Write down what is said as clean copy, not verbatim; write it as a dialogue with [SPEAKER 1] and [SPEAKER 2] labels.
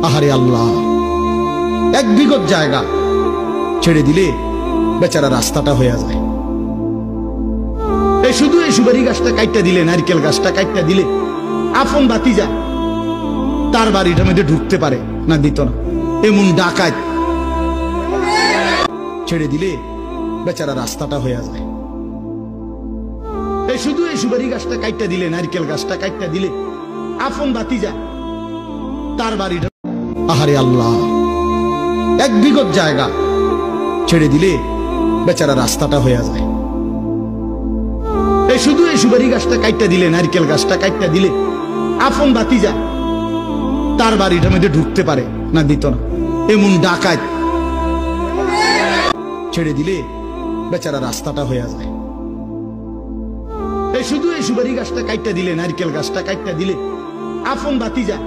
[SPEAKER 1] আহারে আল্লাহ, 1 বিঘত জায়গা ছেড়ে দিলে বেচারা রাস্তাটা হয়ে যায়। এই শুধু এই সুপারি গাছটা কাটটা দিলে, নারকেল গাছটা কাটটা দিলে আপন ভাতিজা তার বাড়িটার মধ্যে ঢুকতে পারে না, দিত না। এমন ডাকাত ছেড়ে দিলে বেচারা রাস্তাটা হয়ে যায়। এই শুধু এই সুপারি গাছটা কাটটা দিলে, নারকেল গাছটা কাটটা দিলে আপন ভাতিজা তার বাড়িটা, আহারে আল্লাহ, 1 বিঘত জায়গা ছেড়ে দিলে বেচারা রাস্তাটা হয়ে যায়। এই শুধু এই সুপারি গাছটা কাটটা দিলে, নারকেল গাছটা কাটটা দিলে আপন ভাতিজা তার বাড়িটার মধ্যে ঢুকতে পারে না, দিত না। এমন ডাকাত ছেড়ে দিলে বেচারা রাস্তাটা হয়ে যায়। এই শুধু এই সুপারি গাছটা কাটটা দিলে, নারকেল গাছটা কাটটা দিলে আপন ভাতিজা